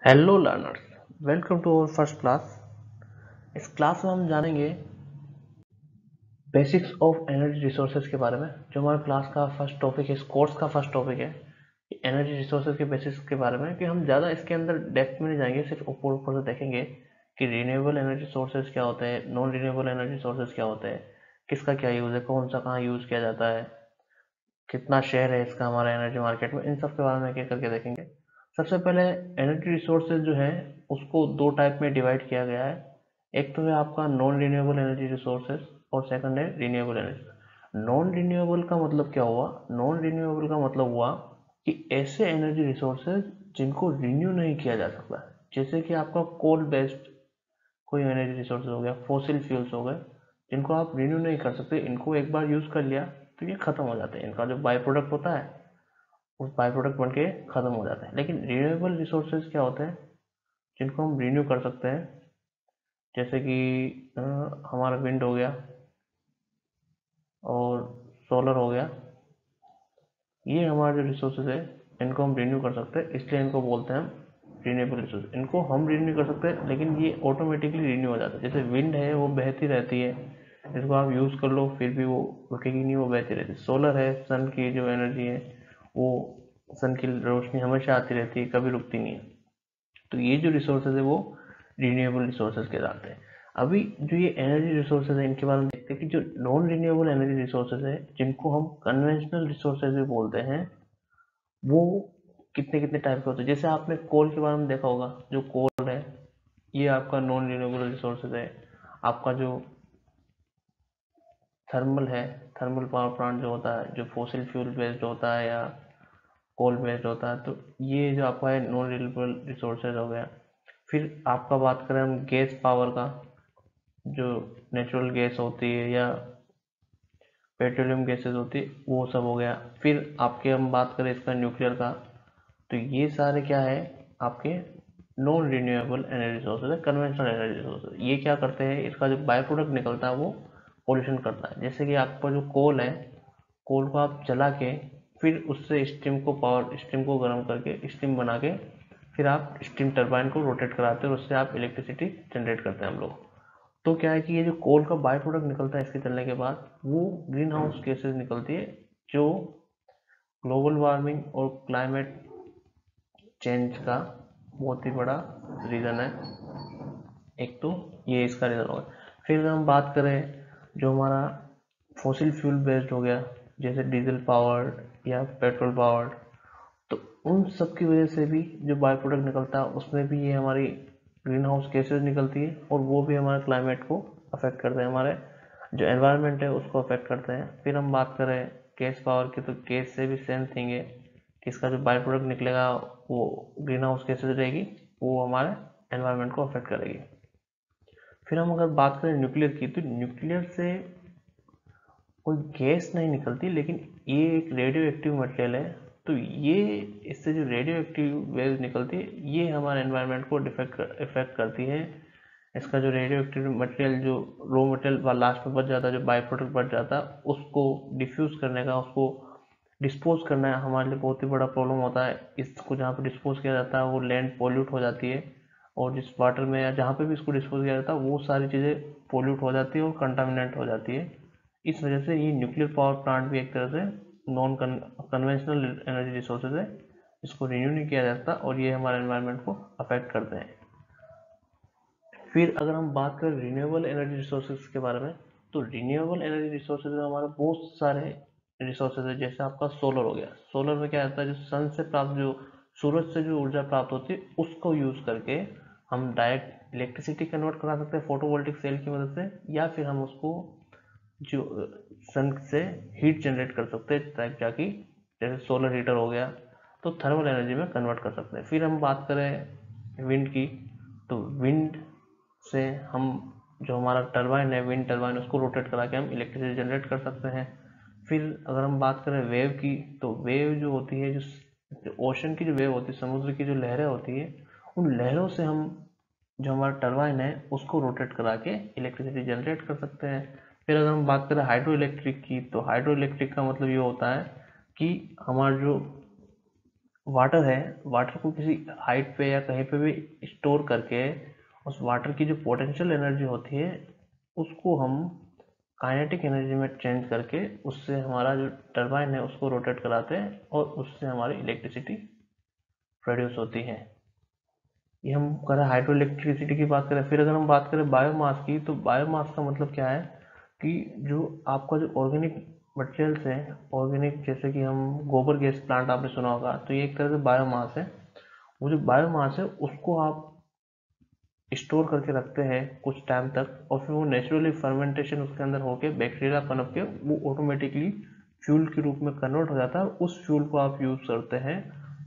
Hello learners, welcome to our first class. इस class में हम जानेंगे बेसिक्स ऑफ एनर्जी रिसोर्सेज के बारे में। जो हमारे क्लास का फर्स्ट टॉपिक है, इस कोर्स का फर्स्ट टॉपिक है एनर्जी रिसोर्सेज के बेसिक्स के बारे में। कि हम ज़्यादा इसके अंदर डेप्थ में नहीं जाएंगे, सिर्फ ऊपर ऊपर से देखेंगे कि रिन्यूएबल एनर्जी सोर्सेज क्या होते हैं, नॉन रिन्यूएबल एनर्जी सोर्सेज क्या होते हैं, किसका क्या यूज़ है, कौन सा कहाँ यूज़ किया जाता है, कितना शेयर है इसका हमारा एनर्जी मार्केट में। इन सब के बारे में एक एक करके देखेंगे। सबसे पहले एनर्जी रिसोर्सेज जो है उसको दो टाइप में डिवाइड किया गया है। एक तो है आपका नॉन रिन्यूएबल एनर्जी रिसोर्सेज और सेकंड है रिन्यूएबल एनर्जी। नॉन रिन्यूएबल का मतलब क्या हुआ? नॉन रिन्यूएबल का मतलब हुआ कि ऐसे एनर्जी रिसोर्सेज जिनको रिन्यू नहीं किया जा सकता। जैसे कि आपका कोल बेस्ड कोई एनर्जी रिसोर्स हो गया, फॉसिल फ्यूल्स हो गए, जिनको आप रिन्यू नहीं कर सकते। इनको एक बार यूज कर लिया तो ये खत्म हो जाते हैं। इनका जो बाई प्रोडक्ट होता है उस बाई प्रोडक्ट बन के खत्म हो जाते हैं। लेकिन रिन्यूएबल रिसोर्सेज क्या होते हैं जिनको हम रिन्यू कर सकते हैं? जैसे कि हमारा विंड हो गया और सोलर हो गया। ये हमारे जो रिसोर्सेज है इनको हम रिन्यू कर सकते हैं, इसलिए इनको बोलते हैं हम रिन्यूएबल रिसोर्स। इनको हम रिन्यू नहीं कर सकते लेकिन ये ऑटोमेटिकली रिन्यू हो जाता है। जैसे विंड है वो बहती रहती है, इसको आप यूज़ कर लो फिर भी वो रुकेगी नहीं, वो बहती रहती है। सोलर है, सन की जो एनर्जी है वो, सन की रोशनी हमेशा आती रहती है, कभी रुकती नहीं है। तो ये जो रिसोर्सेज है वो रिन्यूएबल रिसोर्सेज कहलाते हैं। अभी जो ये एनर्जी रिसोर्सेज है इनके बारे में देखते हैं कि जो नॉन रिन्यूएबल एनर्जी रिसोर्सेज है जिनको हम कन्वेंशनल रिसोर्सेज भी बोलते हैं, वो कितने कितने टाइप के होते हैं। जैसे आपने कोल के बारे में देखा होगा, जो कोल है ये आपका नॉन रिन्यूएबल रिसोर्सेज है। आपका जो थर्मल है, थर्मल पावर प्लांट जो होता है, जो फॉसिल फ्यूल बेस्ड होता है या कोल बेस्ड होता है, तो ये जो आपका है नॉन रिन्यूएबल रिसोर्सेज हो गया। फिर आपका बात करें हम गैस पावर का, जो नेचुरल गैस होती है या पेट्रोलियम गैसेज होती है, वो सब हो गया। फिर आपके हम बात करें इसका न्यूक्लियर का, तो ये सारे क्या है आपके नॉन रिन्यूएबल एनर्जी सोर्सेज है, कन्वेंशनल एनर्जी सोर्सेज। ये क्या करते हैं, इसका जो बाय प्रोडक्ट निकलता है वो पोल्यूशन करता है। जैसे कि आपका जो कोल है, कोल को आप जला के फिर उससे स्टीम को, पावर स्टीम को गर्म करके स्टीम बना के फिर आप स्टीम टरबाइन को रोटेट कराते हैं और उससे आप इलेक्ट्रिसिटी जनरेट करते हैं हम लोग। तो क्या है कि ये जो कोल का बाय प्रोडक्ट निकलता है इसके चलने के बाद, वो ग्रीन हाउस गैसेज निकलती है, जो ग्लोबल वार्मिंग और क्लाइमेट चेंज का बहुत ही बड़ा रीज़न है। एक तो ये इसका रीज़न होगा। फिर अगर हम बात करें जो हमारा फॉसिल फ्यूल बेस्ड हो गया, जैसे डीजल पावर्ड या पेट्रोल पावर्ड, तो उन सब की वजह से भी जो बाई प्रोडक्ट निकलता है उसमें भी ये हमारी ग्रीन हाउस गैसेज निकलती है और वो भी हमारे क्लाइमेट को अफेक्ट करते हैं, हमारे जो एनवायरनमेंट है उसको अफेक्ट करते हैं। फिर हम बात करें गैस पावर की, तो गैस से भी सेम थिंग है कि इसका जो बाई प्रोडक्ट निकलेगा वो ग्रीन हाउस गैसेज रहेगी, वो हमारे एनवायरनमेंट को अफेक्ट करेगी। फिर हम अगर बात करें न्यूक्लियर की, तो न्यूक्लियर से कोई गैस नहीं निकलती, लेकिन ये एक रेडियो एक्टिव मटेरियल है। तो ये, इससे जो रेडियो एक्टिव वेव निकलती है ये हमारे एनवायरनमेंट को इफेक्ट करती है। इसका जो रेडियो एक्टिव मटेरियल, जो रॉ मटेरियल लास्ट में बच जाता है, जो बाई प्रोडक्ट बच जाता है, उसको डिफ्यूज करने का, उसको डिस्पोज करना है हमारे लिए बहुत ही बड़ा प्रॉब्लम होता है। इसको जहाँ पे डिस्पोज किया जाता है वो लैंड पोल्यूट हो जाती है, और जिस वाटर में या जहाँ पे भी इसको डिस्पोज किया जाता है वो सारी चीज़ें पोल्यूट हो जाती है और कंटामिनेंट हो जाती है। इस वजह से ये न्यूक्लियर पावर प्लांट भी एक तरह से नॉन कन्वेंशनल एनर्जी रिसोर्सेज है, इसको रिन्यू नहीं किया जाता और ये हमारे एनवायरनमेंट को अफेक्ट करते हैं। फिर अगर हम बात करें रिन्यूएबल एनर्जी रिसोर्सेज के बारे में, तो रिन्यूएबल एनर्जी रिसोर्सेज में हमारा बहुत सारे रिसोर्सेज है। जैसे आपका सोलर हो गया। सोलर में क्या होता है, जो सन से प्राप्त, जो सूरज से जो ऊर्जा प्राप्त होती है उसको यूज करके हम डायरेक्ट इलेक्ट्रिसिटी कन्वर्ट करा सकते हैं फोटोवोल्टिक सेल की मदद से, या फिर हम उसको जो सन से हीट जनरेट कर सकते हैं ताकि, जैसे सोलर हीटर हो गया, तो थर्मल एनर्जी में कन्वर्ट कर सकते हैं। फिर हम बात करें विंड की, तो विंड से हम, जो हमारा टरबाइन है विंड टरबाइन, उसको रोटेट करा के हम इलेक्ट्रिसिटी जनरेट कर सकते हैं। फिर अगर हम बात करें वेव की, तो वेव जो होती है, जो ओशन की जो वेव होती है, समुद्र की जो लहरें होती है, उन लहरों से हम, जो हमारा टरबाइन है उसको रोटेट करा के इलेक्ट्रिसिटी जनरेट कर सकते हैं। फिर अगर हम बात करें हाइड्रो इलेक्ट्रिक की, तो हाइड्रो इलेक्ट्रिक का मतलब ये होता है कि हमारा जो वाटर है, वाटर को किसी हाइट पे या कहीं पे भी स्टोर करके उस वाटर की जो पोटेंशियल एनर्जी होती है उसको हम काइनेटिक एनर्जी में चेंज करके उससे हमारा जो टरबाइन है उसको रोटेट कराते हैं और उससे हमारी इलेक्ट्रिसिटी प्रोड्यूस होती है। ये हम कर रहे हैं हाइड्रो इलेक्ट्रिसिटी की बात करें। फिर अगर हम बात करें बायोमास की, तो बायोमास का मतलब क्या है कि जो आपका जो ऑर्गेनिक मटेरियल्स हैं, ऑर्गेनिक जैसे कि हम गोबर गैस प्लांट आपने सुना होगा, तो ये एक तरह से बायोमास है। वो जो बायोमास है उसको आप स्टोर करके रखते हैं कुछ टाइम तक और फिर वो नेचुरली फर्मेंटेशन उसके अंदर होके बैक्टीरिया पनप के वो ऑटोमेटिकली फ्यूल के रूप में कन्वर्ट हो जाता है। उस फ्यूल को आप यूज़ करते हैं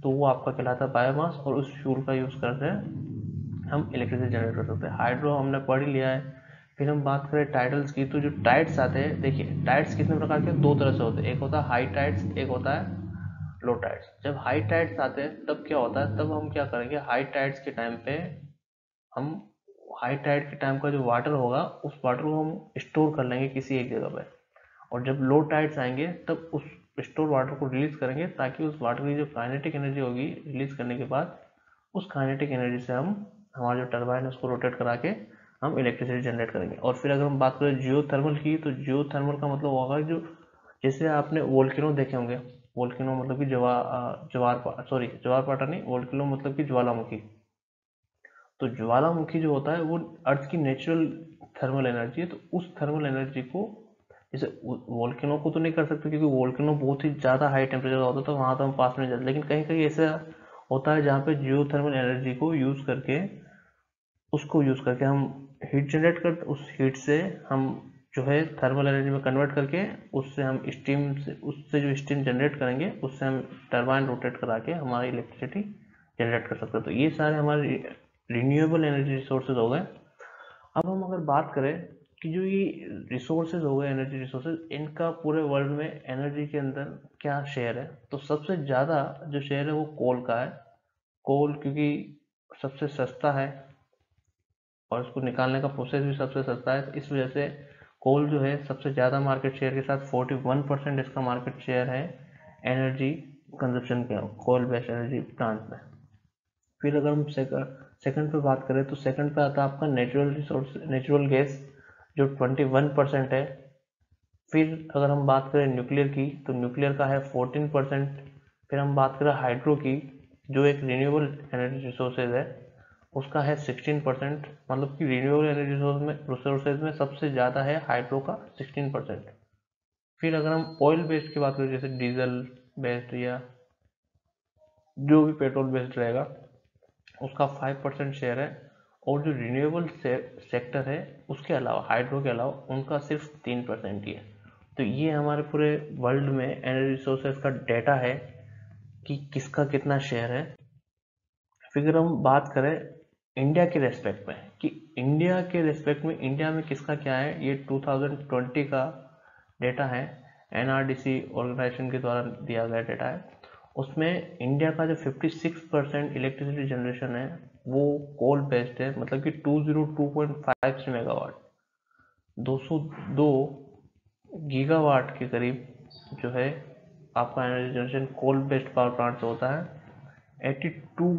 तो वो आपका कहलाता है बायोमास, और उस फ्यूल का यूज़ करते हैं हम इलेक्ट्रिसिटी जनरेट कर सकते हैं। हाइड्रो हमने पढ़ ही लिया है। फिर हम बात करें टाइडल्स की, तो जो टाइड्स आते हैं, देखिए टाइड्स कितने प्रकार के, दो तरह से होते हैं। एक होता है हाई टाइड्स, एक होता है लो टाइड्स। जब हाई टाइड्स आते हैं तब क्या होता है, तब हम क्या करेंगे, हाई टाइड्स के टाइम पे हम हाई टाइड के टाइम का जो वाटर होगा उस वाटर को हम स्टोर कर लेंगे किसी एक जगह पे, और जब लो टाइड्स आएंगे तब उस स्टोर वाटर को रिलीज करेंगे, ताकि उस वाटर की जो काइनेटिक एनर्जी होगी रिलीज करने के बाद उस काइनेटिक एनर्जी से हम हमारा जो टरबाइन है उसको रोटेट करा के हम इलेक्ट्रिसिटी जनरेट करेंगे। और फिर अगर हम बात करें जियोथर्मल की, तो जियोथर्मल का मतलब होगा जो, जैसे आपने वोल्केनो देखे होंगे, वोल्केनो मतलब कि ज्वार पाटा नहीं, वोल्केनो मतलब कि ज्वालामुखी। तो ज्वालामुखी जो होता है वो अर्थ की नेचुरल थर्मल एनर्जी है। तो उस थर्मल एनर्जी को, जैसे वोल्केनो को तो नहीं कर सकते क्योंकि वोल्केनो बहुत ही ज़्यादा हाई टेम्परेचर का होता है, तो वहाँ तो हम पास में जाते, लेकिन कहीं कहीं ऐसा होता है जहाँ पे जियो थर्मल एनर्जी को यूज़ करके, उसको यूज़ करके हम हीट जनरेट कर, उस हीट से हम जो है थर्मल एनर्जी में कन्वर्ट करके उससे हम स्टीम से, उससे जो स्टीम जनरेट करेंगे उससे हम टरबाइन रोटेट करा के हमारी इलेक्ट्रिसिटी जनरेट कर सकते हैं। तो ये सारे हमारे रिन्यूएबल एनर्जी रिसोर्सेज हो गए। अब हम अगर बात करें कि जो ये रिसोर्सेज हो गए, एनर्जी रिसोर्सेज, इनका पूरे वर्ल्ड में एनर्जी के अंदर क्या शेयर है, तो सबसे ज़्यादा जो शेयर है वो कोल का है। कोल क्योंकि सबसे सस्ता है और उसको निकालने का प्रोसेस भी सबसे सस्ता है, तो इस वजह से कोल जो है सबसे ज़्यादा मार्केट शेयर के साथ 41% इसका मार्केट शेयर है एनर्जी कंजप्शन के, कोल बेस्ड एनर्जी प्लांट में। फिर अगर हम सेकंड पे बात करें, तो सेकंड पे आता है आपका नेचुरल रिसोर्स, नेचुरल गैस, जो 21% है। फिर अगर हम बात करें न्यूक्लियर की, तो न्यूक्लियर का है 14%। फिर हम बात करें हाइड्रो की, जो एक रिन्यूएबल एनर्जी रिसोर्सेज है, उसका है 16%। मतलब कि रिन्यूएबल एनर्जी रिसोर्सेज में सबसे ज़्यादा है हाइड्रो का 16%। फिर अगर हम ऑयल बेस्ड की बात करें, जैसे डीजल बेस्ड या जो भी पेट्रोल बेस्ड रहेगा, उसका 5% शेयर है। और जो रिन्यूएबल सेक्टर है उसके अलावा, हाइड्रो के अलावा, उनका सिर्फ 3% ही है। तो ये हमारे पूरे वर्ल्ड में एनर्जी रिसोर्सेज का डेटा है कि किसका कितना शेयर है। फिर हम बात करें इंडिया के रेस्पेक्ट में, कि इंडिया के रेस्पेक्ट में इंडिया में किसका क्या है, ये 2020 का डेटा है, एनआरडीसी ऑर्गेनाइजेशन के द्वारा दिया गया डेटा है। उसमें इंडिया का जो 56% इलेक्ट्रिसिटी जनरेशन है वो कोल बेस्ड है, मतलब कि 202.53 मेगावाट, 202 गीगावाट के करीब जो है आपका energy generation coal based power plant से होता है। 82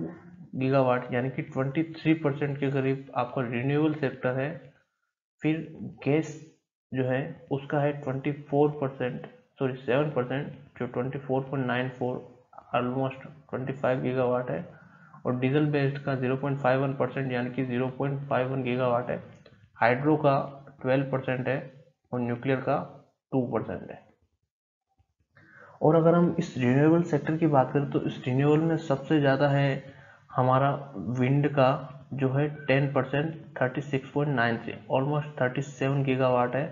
गीगावाट यानी कि 23% के करीब आपका रिन्यूएबल सेक्टर है। फिर गैस जो है उसका है 7%, जो 24.94, ऑलमोस्ट 25 गीगावाट है। और डीजल बेस्ड का 0.51% यानी कि 0.51 गीगावाट है। हाइड्रो का 12% है और न्यूक्लियर का 2% है। और अगर हम इस रिन्यूएबल सेक्टर की बात करें, तो इस रिन्यूएबल में सबसे ज़्यादा है हमारा विंड का, जो है 10%, 36.93, ऑलमोस्ट 37 गीगावाट है।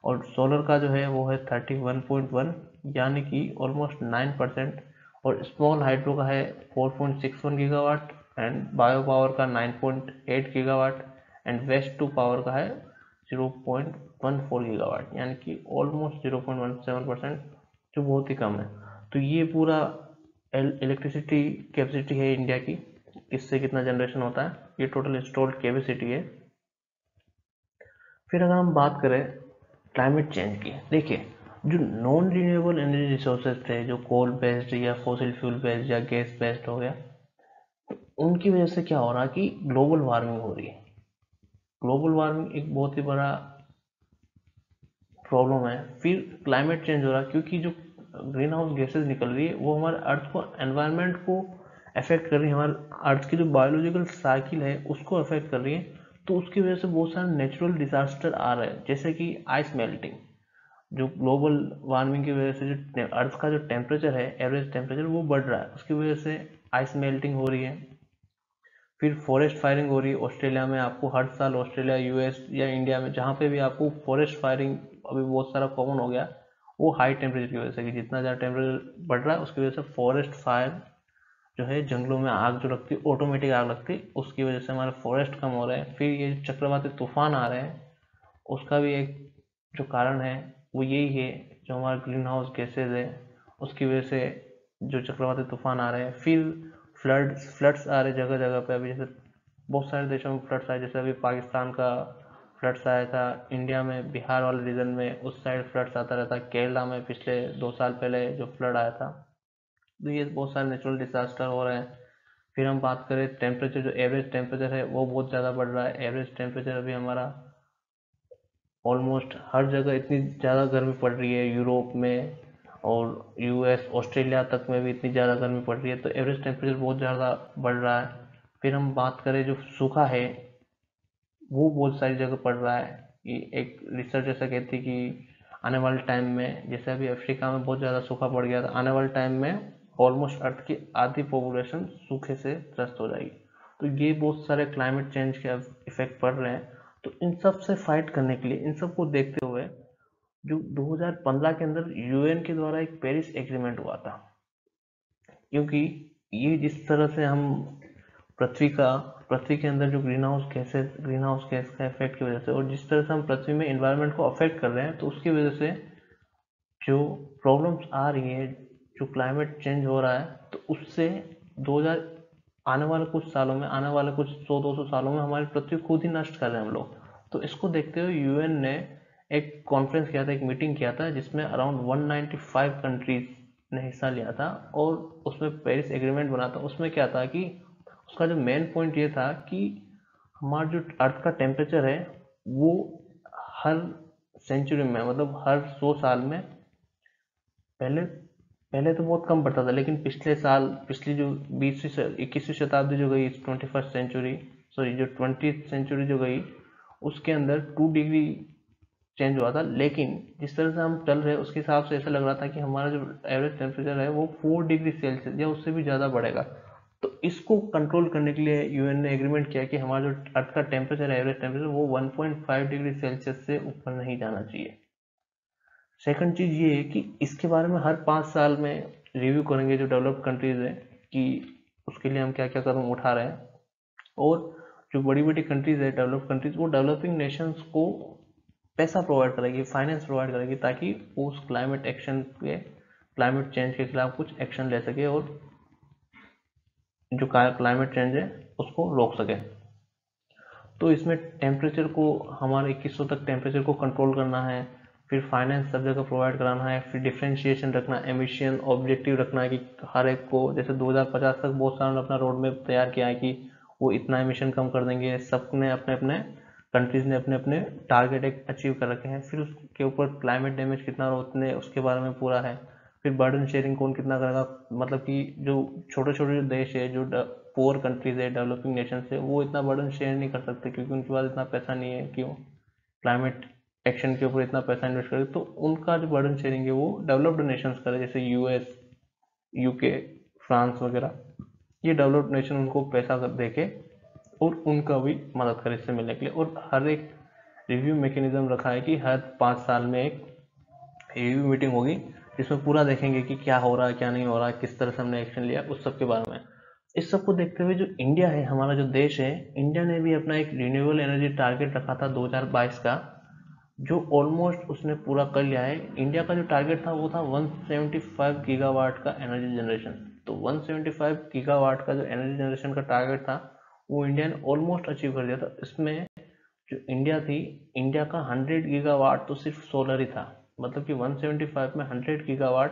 और सोलर का जो है वो है 31.1 यानी कि ऑलमोस्ट 9%। और स्मॉल हाइड्रो का है 4.61 गीगावाट, एंड बायो पावर का 9.8 gigawatt, and waste to power का है 0.14 गीगावाट, यानी कि ऑलमोस्ट 0.17%, जो बहुत ही कम है। तो ये पूरा इलेक्ट्रिसिटी कैपेसिटी है इंडिया की, इससे कितना जनरेशन होता है, ये टोटल इंस्टॉल्ड कैपेसिटी है। फिर अगर हम बात करें क्लाइमेट चेंज की, देखिए जो नॉन रिन्यूएबल एनर्जी रिसोर्सेज थे, जो कोल बेस्ड या फॉसिल फ्यूल बेस्ड या गैस बेस्ड हो गया, उनकी वजह से क्या हो रहा है कि ग्लोबल वार्मिंग हो रही है। ग्लोबल वार्मिंग एक बहुत ही बड़ा प्रॉब्लम है। फिर क्लाइमेट चेंज हो रहा है, क्योंकि जो ग्रीन हाउस गैसेज निकल रही है वो हमारे अर्थ को, एनवायरनमेंट को अफेक्ट कर रही है, हमारे अर्थ की जो बायोलॉजिकल साइकिल है उसको अफेक्ट कर रही है। तो उसकी वजह से बहुत सारे नेचुरल डिजास्टर आ रहे हैं, जैसे कि आइस मेल्टिंग। जो ग्लोबल वार्मिंग की वजह से जो अर्थ का जो टेम्परेचर है, एवरेज टेम्परेचर, वो बढ़ रहा है, उसकी वजह से आइस मेल्टिंग हो रही है। फिर फॉरेस्ट फायरिंग हो रही है ऑस्ट्रेलिया में। आपको हर साल ऑस्ट्रेलिया, यूएस या इंडिया में जहाँ पे भी आपको फॉरेस्ट फायरिंग अभी बहुत सारा कॉमन हो गया, वो हाई टेम्परेचर की वजह से, कि जितना ज़्यादा टेम्परेचर बढ़ रहा है उसकी वजह से फॉरेस्ट फायर जो है, जंगलों में आग जो लगती है, ऑटोमेटिक आग लगती है, उसकी वजह से हमारे फॉरेस्ट कम हो रहे हैं। फिर ये चक्रवाती तूफान आ रहे हैं, उसका भी एक जो कारण है वो यही है, जो हमारा ग्रीन हाउस गैसेज है उसकी वजह से जो चक्रवाती तूफान आ रहे हैं। फिर फ्लड्स आ रहे जगह जगह पे। अभी जैसे बहुत सारे देशों में फ्लड्स आए, जैसे अभी पाकिस्तान का फ्लड्स आया था, इंडिया में बिहार वाले रीजन में उस साइड फ्लड्स आता रहता है, केरला में पिछले 2 साल पहले जो फ्लड आया था। तो ये बहुत सारे नेचुरल डिजास्टर हो रहे हैं। फिर हम बात करें टेम्परेचर, जो एवरेज टेम्परेचर है वो बहुत ज़्यादा बढ़ रहा है। एवरेज टेम्परेचर अभी हमारा ऑलमोस्ट हर जगह इतनी ज़्यादा गर्मी पड़ रही है, यूरोप में और यूएस, ऑस्ट्रेलिया तक में भी इतनी ज़्यादा गर्मी पड़ रही है, तो एवरेज टेम्परेचर बहुत ज़्यादा बढ़ रहा है। फिर हम बात करें जो सूखा है, वो बहुत सारी जगह पड़ रहा है। कि एक रिसर्च ऐसा कहती है कि आने वाले टाइम में, जैसे अभी अफ्रीका में बहुत ज़्यादा सूखा पड़ गया था, आने वाले टाइम में ऑलमोस्ट अर्थ की आधी पॉपुलेशन सूखे से त्रस्त हो जाएगी। तो ये बहुत सारे क्लाइमेट चेंज के इफेक्ट पड़ रहे हैं। तो इन सब से फाइट करने के लिए, इन सब को देखते हुए, जो 2015 के अंदर यूएन के द्वारा एक पेरिस एग्रीमेंट हुआ था। क्योंकि ये जिस तरह से हम पृथ्वी के अंदर जो ग्रीन हाउस गैस का इफेक्ट की वजह से, और जिस तरह से हम पृथ्वी में इन्वायरमेंट को अफेक्ट कर रहे हैं, तो उसकी वजह से जो प्रॉब्लम्स आ रही है, जो क्लाइमेट चेंज हो रहा है, तो उससे 2000 आने वाले कुछ सालों में, आने वाले कुछ 100-200 सालों में हमारी पृथ्वी खुद ही नष्ट कर रहे हैं हम लोग। तो इसको देखते हुए यूएन ने एक कॉन्फ्रेंस किया था, एक मीटिंग किया था, जिसमें अराउंड 195 कंट्रीज ने हिस्सा लिया था, और उसमें पेरिस एग्रीमेंट बना था। उसमें क्या था कि उसका जो मेन पॉइंट ये था कि हमारा जो अर्थ का टेम्परेचर है वो हर सेंचुरी में, मतलब हर 100 साल में, पहले पहले तो बहुत कम बढ़ता था, लेकिन पिछले साल, पिछली जो 21वीं शताब्दी जो गई, 21st सेंचुरी, सॉरी जो 20th सेंचुरी जो गई, उसके अंदर 2 डिग्री चेंज हुआ था। लेकिन जिस तरह से हम चल रहे हैं उसके हिसाब से ऐसा लग रहा था कि हमारा जो एवरेज टेम्परेचर है वो 4 डिग्री सेल्सियस या उससे भी ज़्यादा बढ़ेगा। तो इसको कंट्रोल करने के लिए यूएन ने एग्रीमेंट किया कि हमारा जो अर्थ का टेम्परेचर है, एवरेज टेम्परेचर, वो 1.5 डिग्री सेल्सियस से ऊपर नहीं जाना चाहिए। सेकंड चीज़ ये है कि इसके बारे में हर 5 साल में रिव्यू करेंगे जो डेवलप्ड कंट्रीज है, कि उसके लिए हम क्या क्या कदम उठा रहे हैं। और जो बड़ी बड़ी कंट्रीज है, डेवलप्ड कंट्रीज, वो डेवलपिंग नेशंस को पैसा प्रोवाइड करेगी, फाइनेंस प्रोवाइड करेगी, ताकि वो उस क्लाइमेट चेंज के खिलाफ कुछ एक्शन ले सके, और जो क्लाइमेट चेंज है उसको रोक सके। तो इसमें टेम्परेचर को, हमारे 2100 तक टेम्परेचर को कंट्रोल करना है। फिर फाइनेंस सब जगह प्रोवाइड कराना है। फिर डिफ्रेंशिएशन रखना, एमिशन ऑब्जेक्टिव रखना है कि हर एक को, जैसे 2050 तक बहुत सारों ने अपना रोड मैप तैयार किया है कि वो इतना एमिशन कम कर देंगे। सबने अपने अपने कंट्रीज ने अपने अपने टारगेट एक अचीव कर रखे हैं। फिर उसके ऊपर क्लाइमेट डैमेज कितना उतने उसके बारे में पूरा है। फिर बर्डन शेयरिंग कौन कितना करेगा, मतलब कि जो छोटे छोटे देश है, जो पुअर कंट्रीज है, डेवलपिंग नेशन है, वो इतना बर्डन शेयर नहीं कर सकते, क्योंकि उनके पास इतना पैसा नहीं है कि वो क्लाइमेट एक्शन के ऊपर इतना पैसा इन्वेस्ट करे। तो उनका जो बर्डन शेयरिंग है वो डेवलप्ड नेशंस करे, जैसे यूएस, यूके, फ्रांस वगैरह। ये डेवलप्ड नेशन उनको पैसा देके और उनका भी मदद करे इससे मिलने के लिए। और हर एक रिव्यू मैकेनिज्म रखा है कि हर 5 साल में एक रिव्यू मीटिंग होगी, जिसमें पूरा देखेंगे कि क्या हो रहा है, क्या नहीं हो रहा है, किस तरह से हमने एक्शन लिया, उस सब के बारे में। इस सब को देखते हुए जो इंडिया है, हमारा जो देश है, इंडिया ने भी अपना एक रिन्यूएबल एनर्जी टारगेट रखा था 2022 का, जो ऑलमोस्ट उसने पूरा कर लिया है। इंडिया का जो टारगेट था वो था 175 गीगावाट का एनर्जी जनरेशन। तो 175 गीगावाट का जो एनर्जी जनरेशन का टारगेट था, वो इंडिया ने ऑलमोस्ट अचीव कर दिया था। इसमें जो इंडिया थी, इंडिया का 100 गीगावाट तो सिर्फ सोलर ही था, मतलब कि 175 में 100 गीगावाट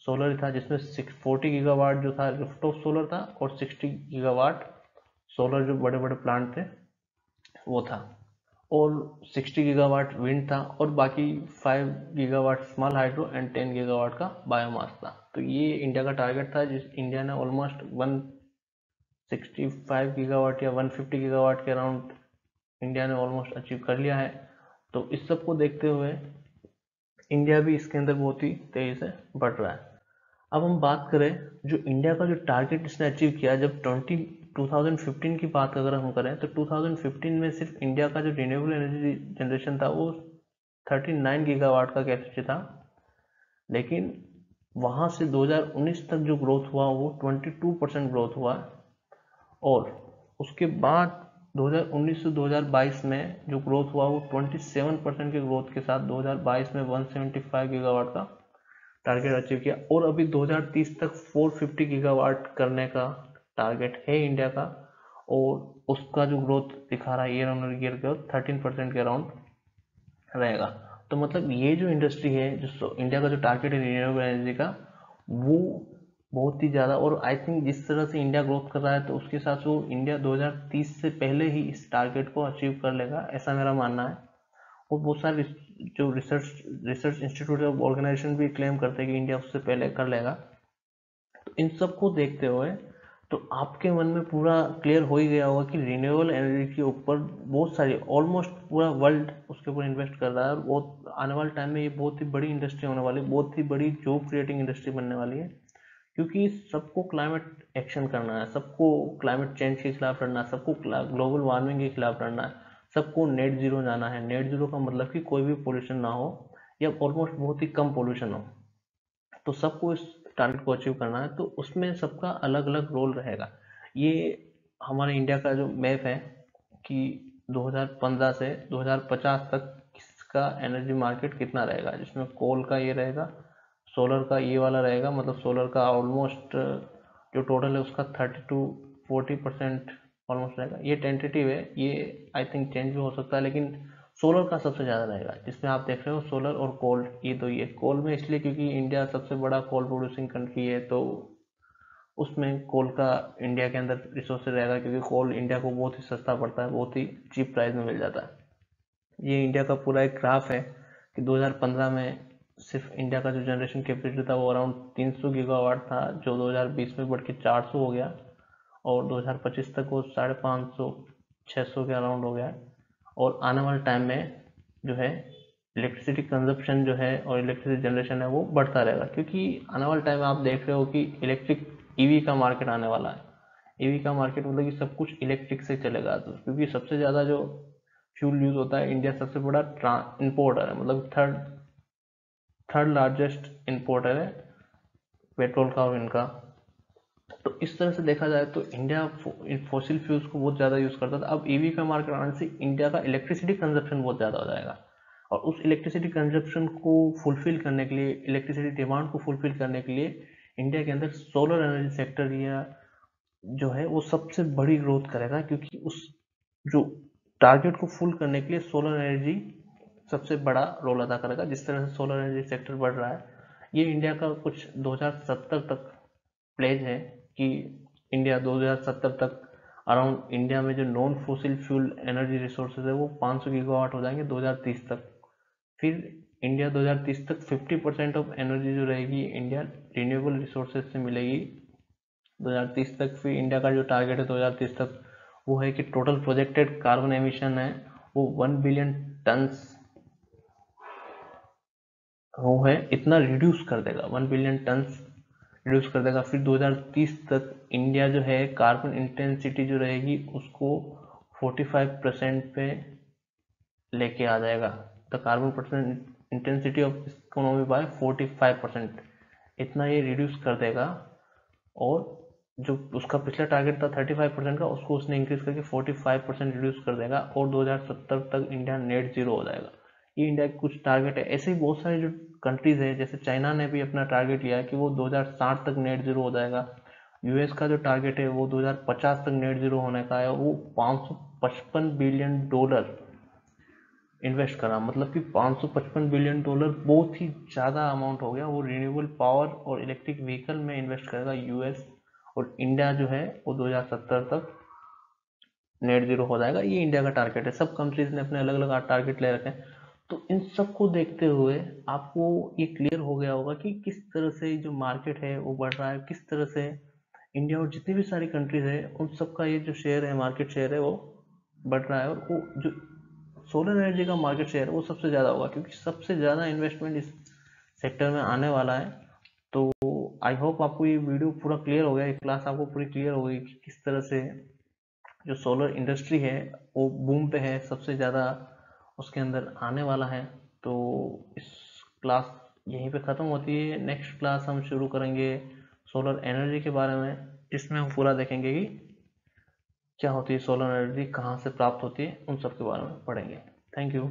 सोलर था, जिसमें 40 गीगावाट जो था रूफटॉप सोलर था और 60 गीगावाट सोलर जो बड़े बड़े प्लांट थे वो था, और 60 गीगावाट विंड था, और बाकी 5 gigawatt small hydro and 10 gigawatt का बायोमास था। तो ये इंडिया का टारगेट था, जिस इंडिया ने ऑलमोस्ट 165 गीगावाट या 150 गीगावाट के अराउंड इंडिया ने ऑलमोस्ट अचीव कर लिया है। तो इस सब को देखते हुए इंडिया भी इसके अंदर बहुत ही तेजी से बढ़ रहा है। अब हम बात करें जो इंडिया का जो टारगेट इसने अचीव किया, जब 2015 की बात अगर हम करें तो 2015 में सिर्फ इंडिया का जो रिन्यूएबल एनर्जी जनरेशन था वो 39 गीगावाट का कैपेसिटी था, लेकिन वहाँ से 2019 तक जो ग्रोथ हुआ वो 22% ग्रोथ हुआ, और उसके बाद 2019 से 2022 में जो ग्रोथ हुआ वो 27% के ग्रोथ के साथ 2022 में 175 गीगावाट का टारगेट अचीव किया, और अभी 2030 तक 450 गीगावाट करने का टारगेट है इंडिया का, और उसका जो ग्रोथ दिखा रहा है ईयर ऑन ईयर ग्रोथ 13% के अराउंड रहेगा। तो मतलब ये जो इंडस्ट्री है, जो इंडिया का जो टारगेट है रिन्यूएबल एनर्जी का, वो बहुत ही ज़्यादा, और आई थिंक जिस तरह से इंडिया ग्रोथ कर रहा है तो उसके साथ वो इंडिया 2030 से पहले ही इस टारगेट को अचीव कर लेगा, ऐसा मेरा मानना है। और बहुत सारे जो रिसर्च इंस्टीट्यूट और ऑर्गेनाइजेशन भी क्लेम करते हैं कि इंडिया उससे पहले कर लेगा। तो इन सब को देखते हुए तो आपके मन में पूरा क्लियर हो ही गया होगा कि रिन्यूएबल एनर्जी के ऊपर बहुत सारी, ऑलमोस्ट पूरा वर्ल्ड उसके ऊपर इन्वेस्ट कर रहा है, और बहुत आने वाले टाइम में ये बहुत ही बड़ी इंडस्ट्री होने वाली है, बहुत ही बड़ी जॉब क्रिएटिंग इंडस्ट्री बनने वाली है, क्योंकि सबको क्लाइमेट एक्शन करना है, सबको क्लाइमेट चेंज के खिलाफ लड़ना है, सबको ग्लोबल वार्मिंग के खिलाफ लड़ना है, सबको नेट जीरो जाना है। नेट जीरो का मतलब कि कोई भी पोल्यूशन ना हो या ऑलमोस्ट बहुत ही कम पोल्यूशन हो, तो सबको इस टारगेट को अचीव करना है, तो उसमें सबका अलग अलग रोल रहेगा। ये हमारे इंडिया का जो मैप है कि 2015 से 2050 तक किसका एनर्जी मार्केट कितना रहेगा, जिसमें कोल का ये रहेगा, सोलर का ये वाला रहेगा, मतलब सोलर का ऑलमोस्ट जो टोटल है उसका 30 to 40% ऑलमोस्ट रहेगा। ये टेंटेटिव है, ये आई थिंक चेंज भी हो सकता है, लेकिन सोलर का सबसे ज़्यादा रहेगा, जिसमें आप देख रहे हो सोलर और कोल, ये दो ही है। कोल में इसलिए क्योंकि इंडिया सबसे बड़ा कोल प्रोड्यूसिंग कंट्री है, तो उसमें कोल का इंडिया के अंदर रिसोर्सेज रहेगा, क्योंकि कोल इंडिया को बहुत ही सस्ता पड़ता है, बहुत ही चीप प्राइस में मिल जाता है। ये इंडिया का पूरा एक ग्राफ है कि 2015 में सिर्फ इंडिया का जो जनरेशन कैपेसिटी था वो अराउंड 300 गीगावाट था, जो 2020 में बढ़ के 400 हो गया, और 2025 तक वो 550 600 के अराउंड हो गया। और आने वाले टाइम में जो है इलेक्ट्रिसिटी कंजप्शन जो है और इलेक्ट्रिसिटी जनरेशन है वो बढ़ता रहेगा, क्योंकि आने वाले टाइम में आप देख रहे हो कि इलेक्ट्रिक ईवी का मार्केट आने वाला है। ईवी का मार्केट मतलब कि सब कुछ इलेक्ट्रिक से चलेगा, तो क्योंकि सबसे ज़्यादा जो फ्यूल यूज़ होता है, इंडिया सबसे बड़ा इम्पोर्टर है, मतलब थर्ड लार्जेस्ट इम्पोर्टर है पेट्रोल का और इनका। तो इस तरह से देखा जाए तो इंडिया फॉसिल फ्यूल्स को बहुत ज़्यादा यूज़ करता था। अब ईवी का मार्केट आने से इंडिया का इलेक्ट्रिसिटी कंजप्शन बहुत ज़्यादा हो जाएगा, और उस इलेक्ट्रिसिटी कंजप्शन को फुलफिल करने के लिए, इलेक्ट्रिसिटी डिमांड को फुलफिल करने के लिए इंडिया के अंदर सोलर एनर्जी सेक्टर या जो है वो सबसे बड़ी ग्रोथ करेगा, क्योंकि उस जो टारगेट को फुल करने के लिए सोलर एनर्जी सबसे बड़ा रोल अदा करेगा। जिस तरह से सोलर एनर्जी सेक्टर बढ़ रहा है, ये इंडिया का कुछ 2070 तक प्लेज है कि इंडिया 2070 तक अराउंड इंडिया में जो non fossil fuel energy resources है वो 500 गीगावाट हो जाएंगे 2030 तक। फिर इंडिया 2030 तक 50% ऑफ एनर्जी जो रहेगी इंडिया रिन्यूएबल रिसोर्सेज से मिलेगी 2030 तक। फिर इंडिया का जो टारगेट है 2030 तक वो है कि टोटल प्रोजेक्टेड कार्बन एमिशन है वो 1 बिलियन टन्स वो है इतना रिड्यूस कर देगा, 1 बिलियन टन्स रिड्यूस कर देगा। फिर 2030 तक इंडिया जो है कार्बन इंटेंसिटी जो रहेगी उसको 45% पे लेके आ जाएगा। The carbon percent intensity of economy bye 45%, इतना ये रिड्यूस कर देगा। और जो उसका पिछला टारगेट था 35% का, उसको उसने इंक्रीज करके 45% रिड्यूस कर देगा, और 2070 तक इंडिया नेट जीरो हो जाएगा। ये इंडिया के कुछ टारगेट है। ऐसे ही बहुत सारे जो कंट्रीज है, जैसे चाइना ने भी अपना टारगेट लिया है कि वो 2060 तक नेट जीरो हो जाएगा। यूएस का जो टारगेट है वो 2050 तक नेट जीरो होने का है, वो $555 बिलियन इन्वेस्ट करा, मतलब कि $555 बिलियन बहुत ही ज़्यादा अमाउंट हो गया। वो रिन्यूएबल पावर और इलेक्ट्रिक व्हीकल में इन्वेस्ट करेगा यूएस, और इंडिया जो है वो 2070 तक नेट जीरो हो जाएगा। ये इंडिया का टारगेट है। सब कंट्रीज ने अपने अलग अलग टारगेट ले रखे हैं। तो इन सब को देखते हुए आपको ये क्लियर हो गया होगा कि किस तरह से जो मार्केट है वो बढ़ रहा है, किस तरह से इंडिया और जितनी भी सारी कंट्रीज है उन सब का ये जो शेयर है, मार्केट शेयर है, वो बढ़ रहा है। और वो जो सोलर एनर्जी का मार्केट शेयर है वो सबसे ज़्यादा होगा, क्योंकि सबसे ज़्यादा इन्वेस्टमेंट इस सेक्टर में आने वाला है। तो आई होप आपको ये वीडियो पूरा क्लियर हो गया, ये क्लास आपको पूरी क्लियर हो गई कि किस तरह से जो सोलर इंडस्ट्री है वो बूम पे है, सबसे ज़्यादा उसके अंदर आने वाला है। तो इस क्लास यहीं पे ख़त्म होती है। नेक्स्ट क्लास हम शुरू करेंगे सोलर एनर्जी के बारे में, जिसमें हम पूरा देखेंगे कि क्या होती है सोलर एनर्जी, कहाँ से प्राप्त होती है, उन सब के बारे में पढ़ेंगे। Thank you.